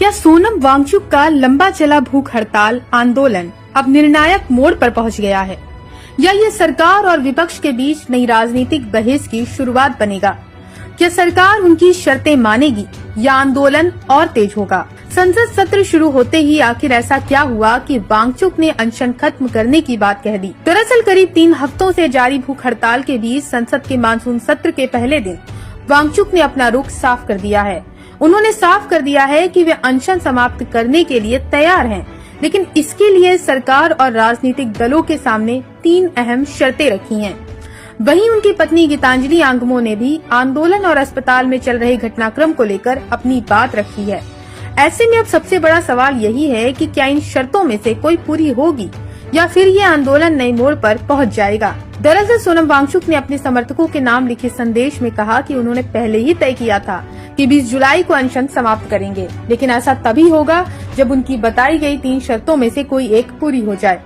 क्या सोनम वांगचुक का लंबा चला भूख हड़ताल आंदोलन अब निर्णायक मोड़ पर पहुंच गया है, या ये सरकार और विपक्ष के बीच नई राजनीतिक बहस की शुरुआत बनेगा? क्या सरकार उनकी शर्तें मानेगी या आंदोलन और तेज होगा? संसद सत्र शुरू होते ही आखिर ऐसा क्या हुआ कि वांगचुक ने अनशन खत्म करने की बात कह दी? दरअसल करीब 3 हफ्तों से जारी भूख हड़ताल के बीच संसद के मानसून सत्र के पहले दिन वांगचुक ने अपना रुख साफ कर दिया है। उन्होंने साफ कर दिया है कि वे अनशन समाप्त करने के लिए तैयार हैं, लेकिन इसके लिए सरकार और राजनीतिक दलों के सामने 3 अहम शर्तें रखी हैं। वहीं उनकी पत्नी गीतांजलि आंगमो ने भी आंदोलन और अस्पताल में चल रहे घटनाक्रम को लेकर अपनी बात रखी है। ऐसे में अब सबसे बड़ा सवाल यही है कि क्या इन शर्तों में से कोई पूरी होगी या फिर ये आंदोलन नए मोड़ पर पहुंच जाएगा? दरअसल सोनम वांगचुक ने अपने समर्थकों के नाम लिखे संदेश में कहा कि उन्होंने पहले ही तय किया था कि 20 जुलाई को अनशन समाप्त करेंगे, लेकिन ऐसा तभी होगा जब उनकी बताई गई 3 शर्तों में से कोई एक पूरी हो जाए।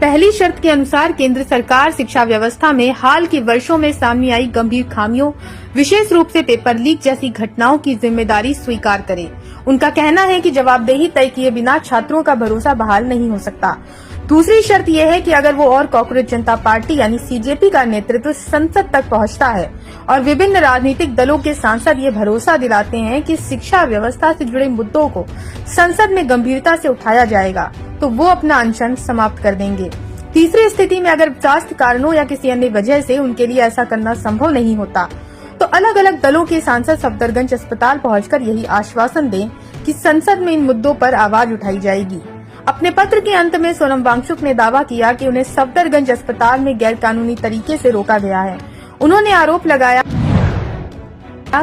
पहली शर्त के अनुसार केंद्र सरकार शिक्षा व्यवस्था में हाल के वर्षों में सामने आई गंभीर खामियों, विशेष रूप से पेपर लीक जैसी घटनाओं की जिम्मेदारी स्वीकार करे। उनका कहना है कि जवाबदेही तय किए बिना छात्रों का भरोसा बहाल नहीं हो सकता। दूसरी शर्त यह है कि अगर वो और कांग्रेस जनता पार्टी यानी सीजेपी का नेतृत्व संसद तक पहुंचता है और विभिन्न राजनीतिक दलों के सांसद ये भरोसा दिलाते हैं कि शिक्षा व्यवस्था से जुड़े मुद्दों को संसद में गंभीरता से उठाया जाएगा, तो वो अपना अनशन समाप्त कर देंगे। तीसरी स्थिति में अगर स्वास्थ्य कारणों या किसी अन्य वजह से उनके लिए ऐसा करना संभव नहीं होता, तो अलग अलग दलों के सांसद सफदरगंज अस्पताल पहुंचकर यही आश्वासन दें कि संसद में इन मुद्दों पर आवाज उठाई जाएगी। अपने पत्र के अंत में सोनम वांगचुक ने दावा किया कि उन्हें सफदरगंज अस्पताल में गैर कानूनी तरीके से रोका गया है। उन्होंने आरोप लगाया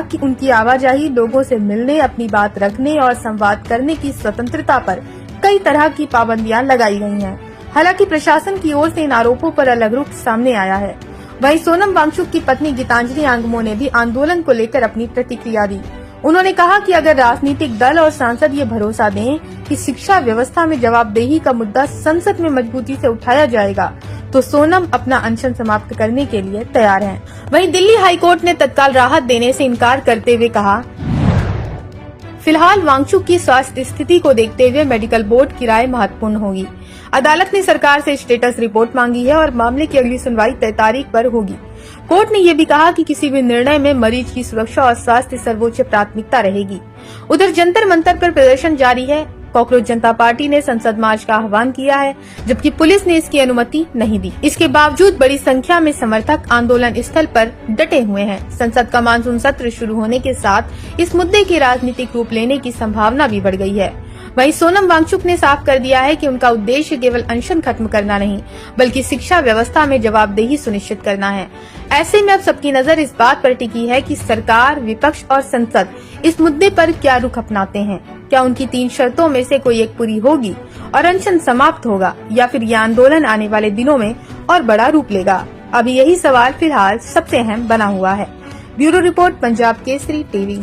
कि उनकी आवाजाही, लोगों से मिलने, अपनी बात रखने और संवाद करने की स्वतंत्रता पर कई तरह की पाबंदियां लगाई गई हैं। हालांकि प्रशासन की ओर से इन आरोपों पर अलग रुख सामने आया है। वहीं सोनम वांगचुक की पत्नी गीतांजलि आंगमो ने भी आंदोलन को लेकर अपनी प्रतिक्रिया दी। उन्होंने कहा कि अगर राजनीतिक दल और सांसद ये भरोसा दें कि शिक्षा व्यवस्था में जवाबदेही का मुद्दा संसद में मजबूती से उठाया जाएगा, तो सोनम अपना अनशन समाप्त करने के लिए तैयार हैं। वहीं दिल्ली हाईकोर्ट ने तत्काल राहत देने से इनकार करते हुए कहा, फिलहाल वांगचुक की स्वास्थ्य स्थिति को देखते हुए मेडिकल बोर्ड की राय महत्वपूर्ण होगी। अदालत ने सरकार से स्टेटस रिपोर्ट मांगी है और मामले की अगली सुनवाई तय तारीख पर होगी। कोर्ट ने ये भी कहा कि किसी भी निर्णय में मरीज की सुरक्षा और स्वास्थ्य सर्वोच्च प्राथमिकता रहेगी। उधर जंतर मंतर पर प्रदर्शन जारी है। कांग्रेस जनता पार्टी ने संसद मार्च का आह्वान किया है, जबकि पुलिस ने इसकी अनुमति नहीं दी। इसके बावजूद बड़ी संख्या में समर्थक आंदोलन स्थल पर डटे हुए हैं। संसद का मानसून सत्र शुरू होने के साथ इस मुद्दे के राजनीतिक रूप लेने की संभावना भी बढ़ गई है। वहीं सोनम वांगचुक ने साफ कर दिया है कि उनका उद्देश्य केवल अनशन खत्म करना नहीं, बल्कि शिक्षा व्यवस्था में जवाबदेही सुनिश्चित करना है। ऐसे में अब सबकी नजर इस बात पर टिकी है कि सरकार, विपक्ष और संसद इस मुद्दे पर क्या रुख अपनाते हैं। क्या उनकी 3 शर्तों में से कोई एक पूरी होगी और अनशन समाप्त होगा, या फिर यह आंदोलन आने वाले दिनों में और बड़ा रूप लेगा? अभी यही सवाल फिलहाल सबसे अहम बना हुआ है। Bureau report, Punjab Kesari TV.